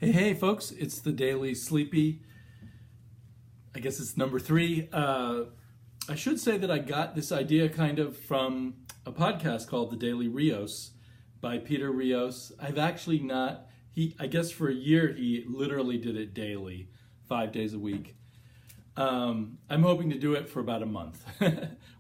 Hey, folks, it's the Daily Sleepy. I guess it's number 3. I should say that I got this idea kind of from a podcast called The Daily Rios by Peter Rios. I've actually not, I guess for a year he literally did it daily, 5 days a week. I'm hoping to do it for about a month.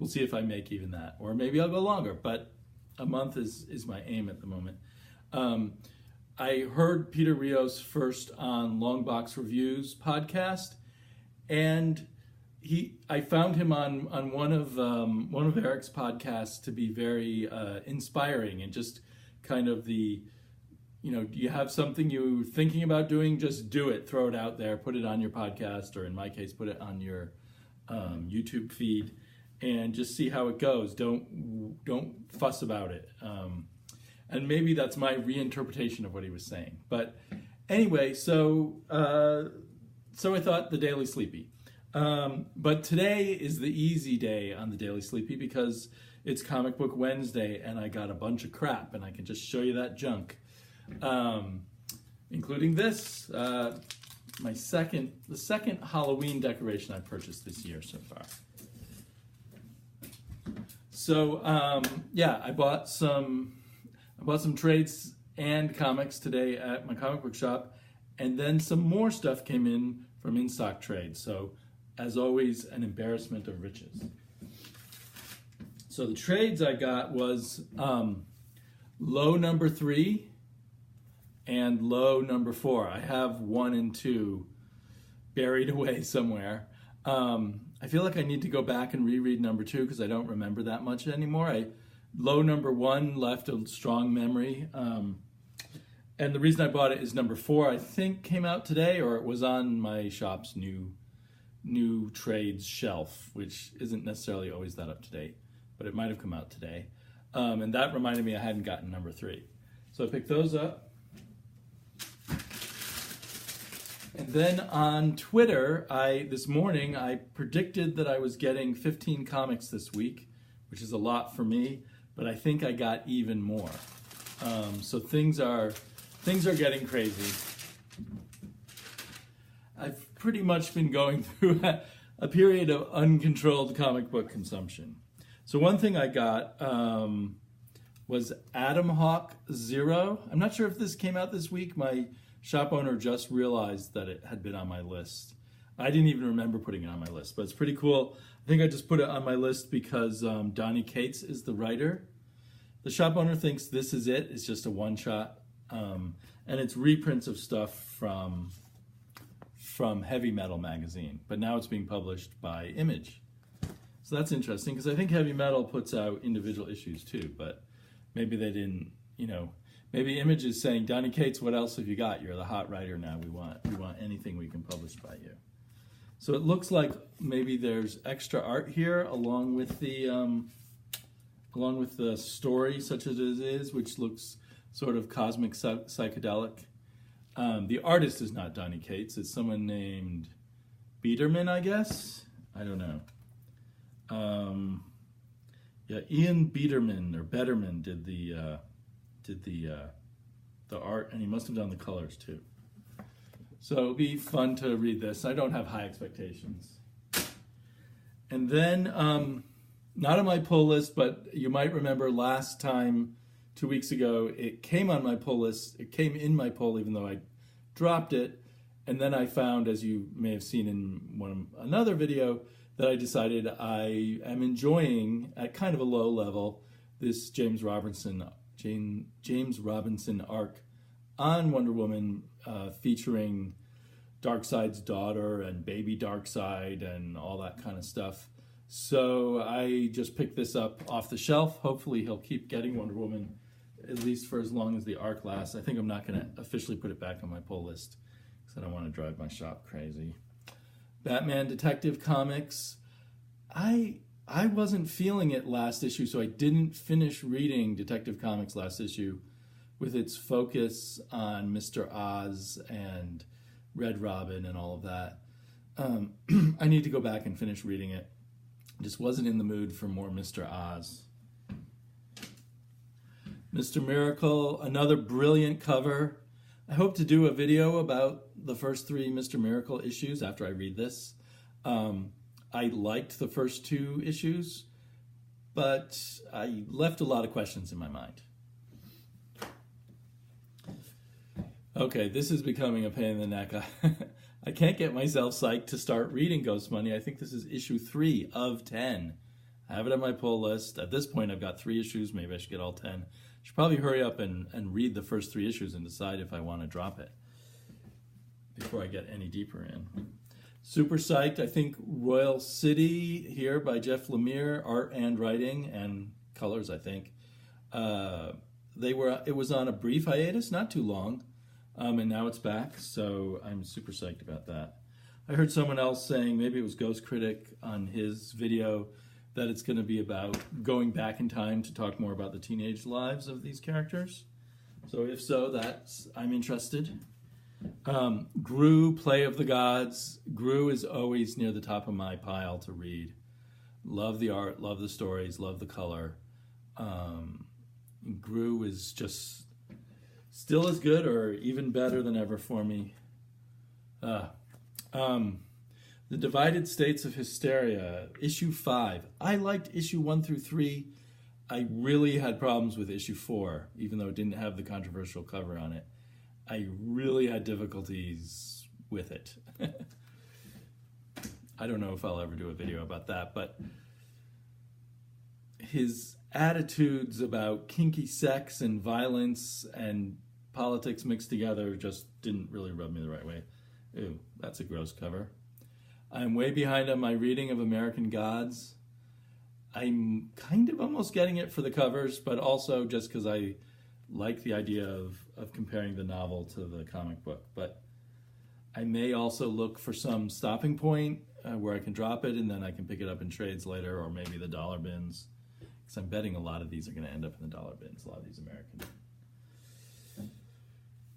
We'll see if I make even that, or maybe I'll go longer, but a month is my aim at the moment. I heard Peter Rios first on Longbox Reviews podcast, and I found him on one of Eric's podcasts to be very inspiring, and just kind of you have something you're thinking about doing, just do it, throw it out there, put it on your podcast, or in my case, put it on your YouTube feed, and just see how it goes. Don't fuss about it. And maybe that's my reinterpretation of what he was saying. But anyway, so I thought the Daily Sleepy. But today is the easy day on the Daily Sleepy because it's Comic Book Wednesday and I got a bunch of crap and I can just show you that junk. Including this, the second Halloween decoration I purchased this year so far. So I bought some trades and comics today at my comic book shop, and then some more stuff came in from in-stock trades. So, as always, an embarrassment of riches. So the trades I got was low number 3 and low number 4. I have 1 and 2 buried away somewhere. I feel like I need to go back and reread number 2 because I don't remember that much anymore. Low number 1 left a strong memory. And the reason I bought it is number 4, I think, came out today, or it was on my shop's new trades shelf, which isn't necessarily always that up to date, but it might have come out today. And that reminded me I hadn't gotten number 3. So I picked those up. And then on Twitter, this morning, I predicted that I was getting 15 comics this week, which is a lot for me, but I think I got even more. So things are getting crazy. I've pretty much been going through a period of uncontrolled comic book consumption. So one thing I got was Atom Hawk Zero. I'm not sure if this came out this week. My shop owner just realized that it had been on my list. I didn't even remember putting it on my list, but it's pretty cool. I think I just put it on my list because Donnie Cates is the writer. The shop owner thinks this is it. It's just a one-shot. And it's reprints of stuff from Heavy Metal magazine, but now it's being published by Image. So that's interesting because I think Heavy Metal puts out individual issues too, but maybe they didn't, maybe Image is saying, Donnie Cates, what else have you got? You're the hot writer now. We want anything we can publish by you. So it looks like maybe there's extra art here along with the story, such as it is, which looks sort of cosmic psychedelic. The artist is not Donnie Cates. It's someone named Biederman, I guess. I don't know. Ian Biederman or Betterman did the art, and he must have done the colors too. So it'll be fun to read this. I don't have high expectations. And then, not on my pull list, but you might remember last time, 2 weeks ago, it came on my pull list. It came in my pull even though I dropped it. And then I found, as you may have seen in another video, that I decided I am enjoying, at kind of a low level, this James Robinson arc on Wonder Woman, featuring Darkseid's daughter and baby Darkseid and all that kind of stuff. So I just picked this up off the shelf. Hopefully he'll keep getting Wonder Woman at least for as long as the arc lasts. I think I'm not going to officially put it back on my pull list because I don't want to drive my shop crazy. Batman Detective Comics. I wasn't feeling it last issue, so I didn't finish reading Detective Comics last issue with its focus on Mr. Oz and Red Robin and all of that. I need to go back and finish reading it. Just wasn't in the mood for more Mr. Oz. Mr. Miracle, another brilliant cover. I hope to do a video about the first 3 Mr. Miracle issues after I read this. I liked the first 2 issues, but I left a lot of questions in my mind. Okay, this is becoming a pain in the neck. I can't get myself psyched to start reading Ghost Money. I think this is issue 3 of 10. I have it on my pull list. At this point, I've got 3 issues. Maybe I should get all 10. I should probably hurry up and read the first 3 issues and decide if I want to drop it before I get any deeper in. Super psyched. I think Royal City here by Jeff Lemire, art and writing and colors, I think. It was on a brief hiatus, not too long. And now it's back, so I'm super psyched about that. I heard someone else saying, maybe it was Ghost Critic on his video, that it's going to be about going back in time to talk more about the teenage lives of these characters. So if so, I'm interested. Gru, Play of the Gods. Gru is always near the top of my pile to read. Love the art, love the stories, love the color. Gru is just still as good or even better than ever for me. The Divided States of Hysteria, issue 5. I liked issue 1 through 3. I really had problems with issue 4, even though it didn't have the controversial cover on it. I really had difficulties with it. I don't know if I'll ever do a video about that, but his attitudes about kinky sex and violence and politics mixed together just didn't really rub me the right way. Ew, that's a gross cover. I'm way behind on my reading of American Gods. I'm kind of almost getting it for the covers, but also just because I like the idea of comparing the novel to the comic book. But I may also look for some stopping point where I can drop it and then I can pick it up in trades later, or maybe the dollar bins. Because I'm betting a lot of these are going to end up in the dollar bins, a lot of these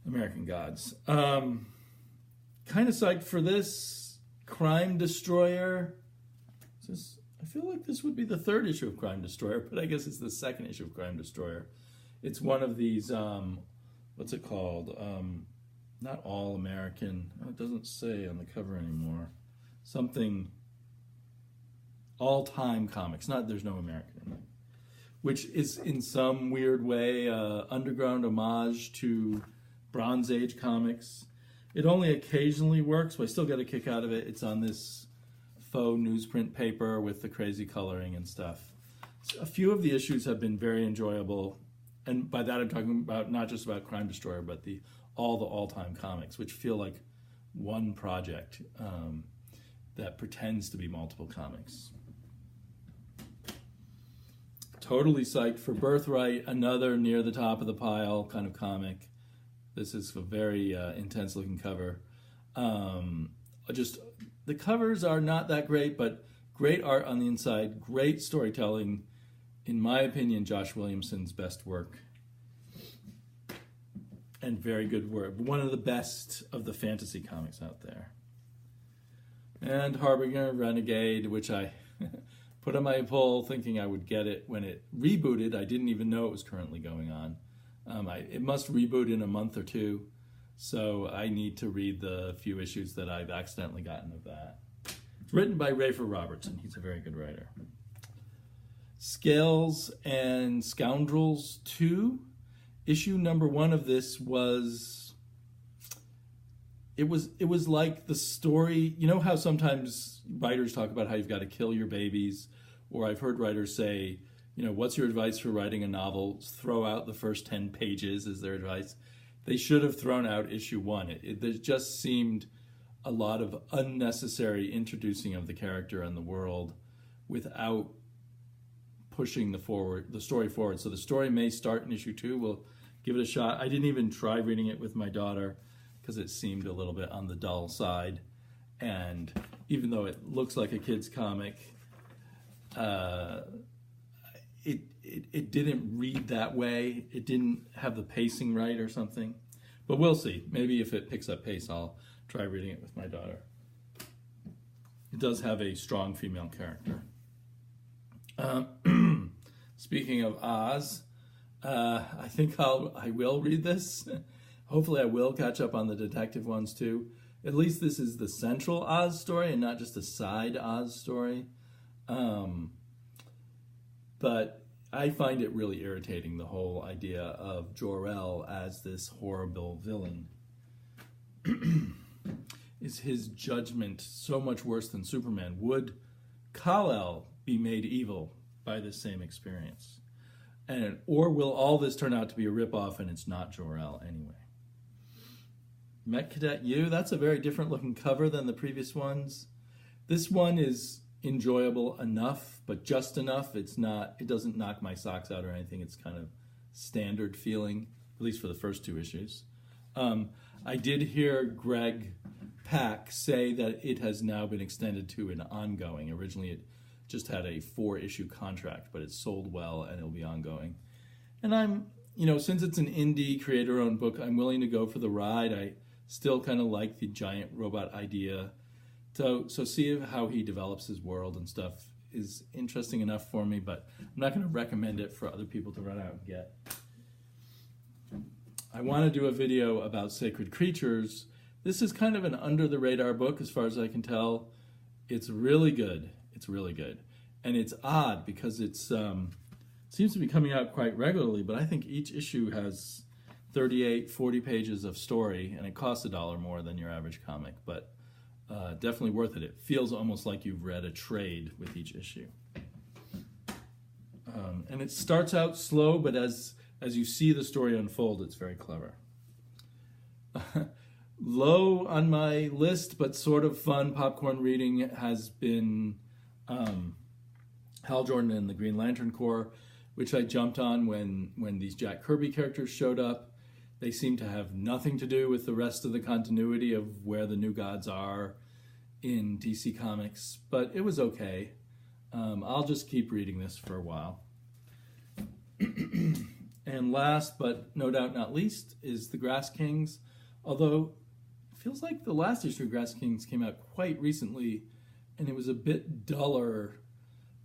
American Gods. Kind of psyched for this. Crime Destroyer. I feel like this would be the 3rd issue of Crime Destroyer, but I guess it's the 2nd issue of Crime Destroyer. It's one of these, what's it called? Not All American. Oh, it doesn't say on the cover anymore. Something all-time comics. There's no American in it. Which is in some weird way underground homage to Bronze Age comics. It only occasionally works, but I still get a kick out of it. It's on this faux newsprint paper with the crazy coloring and stuff. So a few of the issues have been very enjoyable. And by that I'm talking about not just about Crime Destroyer, but all the all-time comics, which feel like one project that pretends to be multiple comics. Totally psyched for Birthright, another near the top of the pile kind of comic. This is a very intense looking cover. Just the covers are not that great, but great art on the inside, great storytelling. In my opinion, Josh Williamson's best work. And very good work. One of the best of the fantasy comics out there. And Harbinger Renegade, which I put on my pull thinking I would get it when it rebooted. I didn't even know it was currently going on. It must reboot in a month or 2, so I need to read the few issues that I've accidentally gotten of that. It's written by Rafer Robertson. He's a very good writer. Scales and Scoundrels 2. Issue number 1 of this was... It was like the story... You know how sometimes writers talk about how you've got to kill your babies? Or I've heard writers say... what's your advice for writing a novel? Throw out the first 10 pages is their advice. They should have thrown out issue 1. There just seemed a lot of unnecessary introducing of the character and the world without pushing the story forward. So the story may start in issue 2. We'll give it a shot. I didn't even try reading it with my daughter because it seemed a little bit on the dull side. And even though it looks like a kid's comic, it didn't read that way. It didn't have the pacing right or something. But we'll see. Maybe if it picks up pace, I'll try reading it with my daughter. It does have a strong female character. Speaking of Oz, I think I will read this. Hopefully I will catch up on the detective ones too. At least this is the central Oz story and not just a side Oz story. But I find it really irritating, the whole idea of Jor-El as this horrible villain. Is his judgment so much worse than Superman? Would Kal-El be made evil by this same experience? Or will all this turn out to be a ripoff and it's not Jor-El anyway? Mech Cadet U, that's a very different looking cover than the previous ones. This one is enjoyable enough, but just enough. It doesn't knock my socks out or anything. It's kind of standard feeling, at least for the first two issues. I did hear Greg Pak say that it has now been extended to an ongoing. Originally it just had a 4-issue contract, but it's sold well and it'll be ongoing. And I'm, since it's an indie creator-owned book, I'm willing to go for the ride. I still kind of like the giant robot idea. So see how he develops his world and stuff is interesting enough for me, but I'm not going to recommend it for other people to run out and get. I want to do a video about Sacred Creatures. This is kind of an under-the-radar book as far as I can tell. It's really good. It's really good. And it's odd because it seems to be coming out quite regularly, but I think each issue has 38, 40 pages of story, and it costs $1 more than your average comic, but definitely worth it. It feels almost like you've read a trade with each issue. And it starts out slow, but as you see the story unfold, it's very clever. Low on my list, but sort of fun popcorn reading has been Hal Jordan and the Green Lantern Corps, which I jumped on when these Jack Kirby characters showed up. They seem to have nothing to do with the rest of the continuity of where the New Gods are in DC Comics, but it was okay. I'll just keep reading this for a while. And last, but no doubt not least, is The Grass Kings, although it feels like the last issue of Grass Kings came out quite recently, and it was a bit duller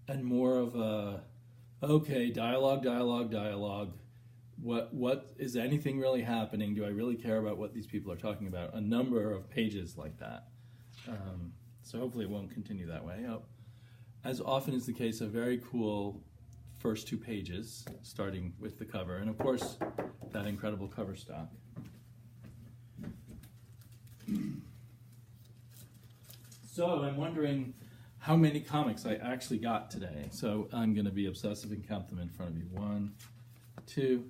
and more of a, okay, dialogue. What is anything really happening? Do I really care about what these people are talking about? A number of pages like that. So hopefully it won't continue that way. As often is the case, a very cool first 2 pages, starting with the cover, and of course, that incredible cover stock. So I'm wondering how many comics I actually got today. So I'm going to be obsessive and count them in front of you. 1, 2,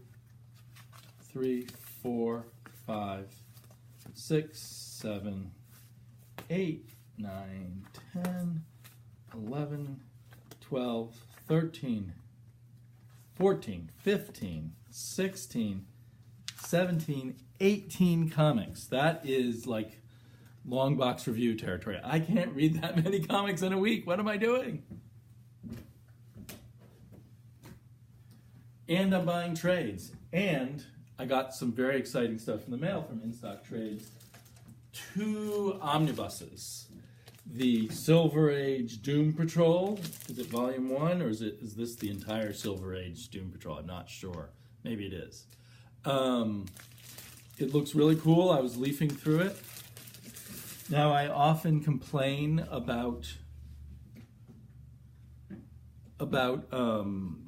3, 4, 5, 6, 7, 8, 9, 10, 11, 12, 13, 14, 15, 16, 17, 18 comics. That is like Longbox review territory. I can't read that many comics in a week. What am I doing? And I'm buying trades. And I got some very exciting stuff in the mail from In-Stock Trades. 2 omnibuses. The Silver Age Doom Patrol. Is it volume 1 or is this the entire Silver Age Doom Patrol? I'm not sure. Maybe it is. It looks really cool. I was leafing through it. Now, I often complain about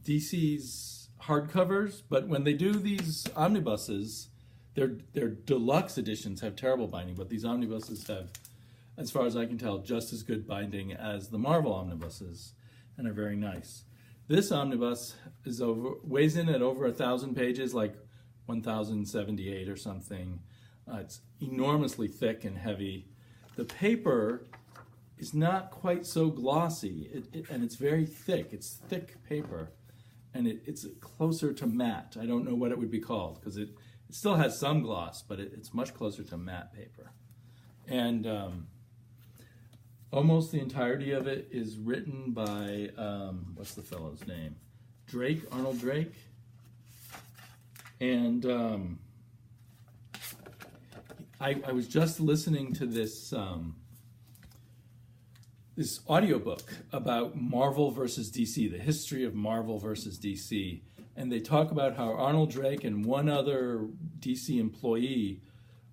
DC's hardcovers, but when they do these omnibuses, their deluxe editions have terrible binding, but these omnibuses have, as far as I can tell, just as good binding as the Marvel omnibuses, and are very nice. This omnibus weighs in at over 1,000 pages, like 1,078 or something. It's enormously thick and heavy. The paper is not quite so glossy, and it's very thick. It's thick paper, and it's closer to matte. I don't know what it would be called, because it still has some gloss, but it's much closer to matte paper. And almost the entirety of it is written by, what's the fellow's name? Arnold Drake. And I was just listening to this audiobook about Marvel versus DC, the history of Marvel versus DC. and they talk about how Arnold Drake and one other DC employee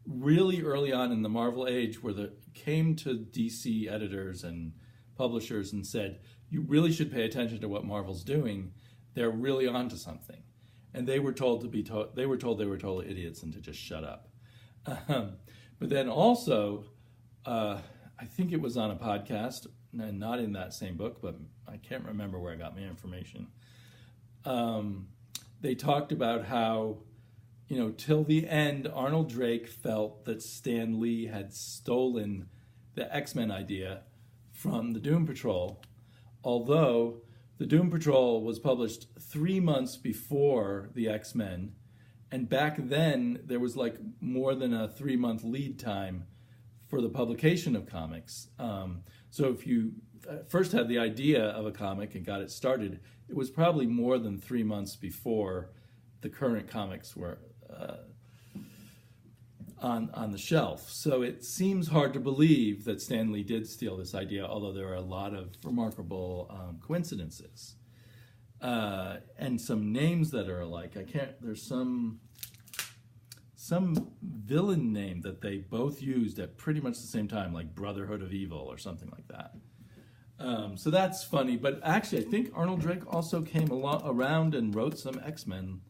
really early on in the Marvel age came to DC editors and publishers and said, you really should pay attention to what Marvel's doing. They're really onto something. And they were told they were total idiots and to just shut up. But then also, I think it was on a podcast, and not in that same book, but I can't remember where I got my information. They talked about how, till the end, Arnold Drake felt that Stan Lee had stolen the X-Men idea from the Doom Patrol, although the Doom Patrol was published 3 months before the X-Men, and back then there was like more than a 3-month lead time for the publication of comics. So if you first had the idea of a comic and got it started, it was probably more than 3 months before the current comics were on the shelf. So it seems hard to believe that Stan Lee did steal this idea, although there are a lot of remarkable coincidences. And some names that are alike. There's some villain name that they both used at pretty much the same time, like Brotherhood of Evil or something like that. So that's funny. But actually, I think Arnold Drake also came around and wrote some X-Men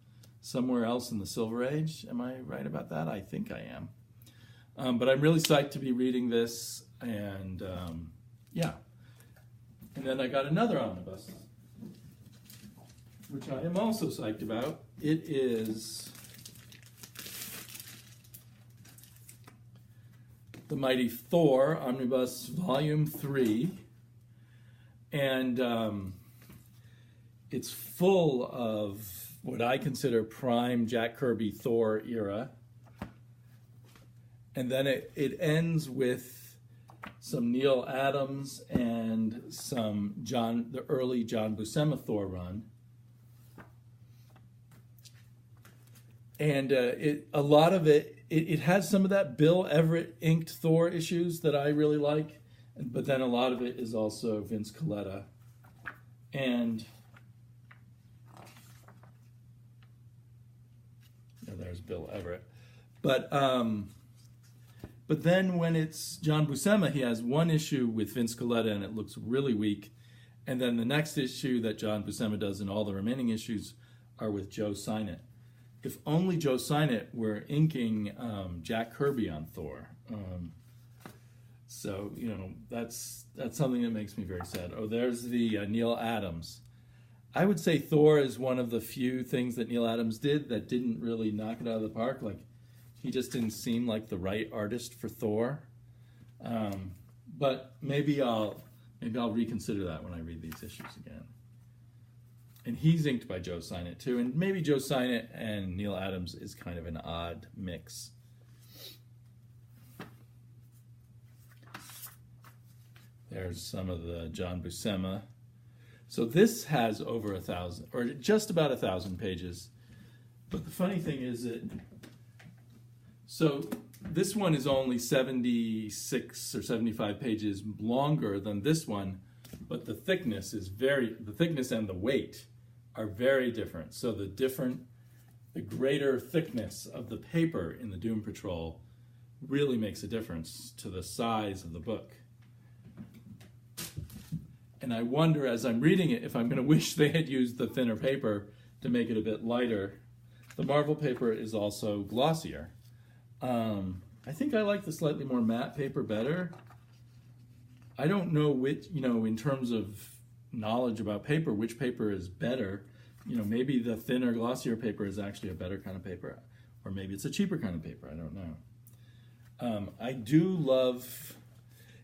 somewhere else in the Silver Age. Am I right about that? I think I am. But I'm really psyched to be reading this, and yeah. And then I got another omnibus, which I am also psyched about. It is The Mighty Thor Omnibus Volume 3, and it's full of what I consider prime Jack Kirby Thor era. And then it ends with some Neil Adams and some the early John Buscema Thor run. And a lot of it has some of that Bill Everett inked Thor issues that I really like, but then a lot of it is also Vince Colletta. And there's Bill Everett. But then when it's John Buscema, he has one issue with Vince Colletta and it looks really weak. And then the next issue that John Buscema does and all the remaining issues are with Joe Sinnott. If only Joe Sinnott were inking Jack Kirby on Thor. So, that's something that makes me very sad. Oh, there's the Neil Adams. I would say Thor is one of the few things that Neil Adams did that didn't really knock it out of the park. Like, he just didn't seem like the right artist for Thor. But maybe I'll reconsider that when I read these issues again. And he's inked by Joe Sinnott too. And maybe Joe Sinnott and Neil Adams is kind of an odd mix. There's some of the John Buscema. So this has over 1,000, or just about 1,000 pages. But the funny thing is so this one is only 76 or 75 pages longer than this one, but the thickness and the weight are very different. So the greater thickness of the paper in the Doom Patrol really makes a difference to the size of the book. And I wonder, as I'm reading it, if I'm going to wish they had used the thinner paper to make it a bit lighter. The Marvel paper is also glossier. I think I like the slightly more matte paper better. I don't know which, in terms of knowledge about paper, which paper is better. Maybe the thinner, glossier paper is actually a better kind of paper, or maybe it's a cheaper kind of paper. I don't know. I do love,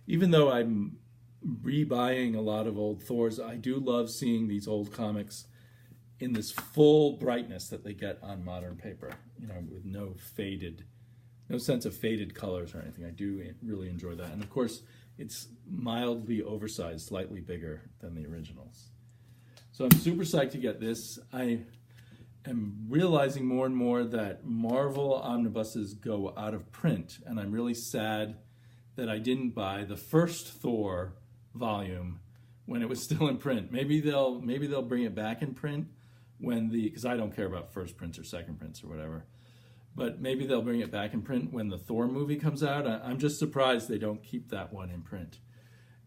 even though I'm rebuying a lot of old Thors, I do love seeing these old comics in this full brightness that they get on modern paper, with no sense of faded colors or anything. I do really enjoy that. And of course, it's mildly oversized, slightly bigger than the originals. So I'm super psyched to get this. I am realizing more and more that Marvel omnibuses go out of print, and I'm really sad that I didn't buy the first Thor volume when it was still in print. Maybe they'll bring it back in print, because I don't care about first prints or second prints or whatever. But maybe they'll bring it back in print when the Thor movie comes out. I'm just surprised they don't keep that one in print.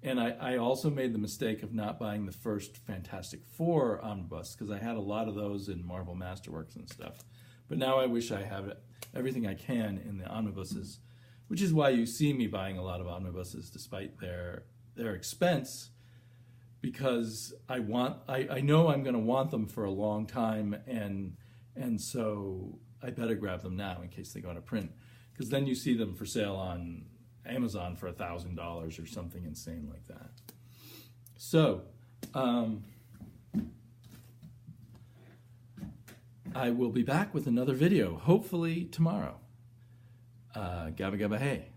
And I also made the mistake of not buying the first Fantastic Four omnibus, because I had a lot of those in Marvel Masterworks and stuff. But now I wish I have everything I can in the omnibuses, which is why you see me buying a lot of omnibuses despite their expense, because I know I'm going to want them for a long time, and so I better grab them now in case they go to print, because then you see them for sale on Amazon for $1,000 or something insane like that. So I will be back with another video, hopefully tomorrow. Gabba gabba hey.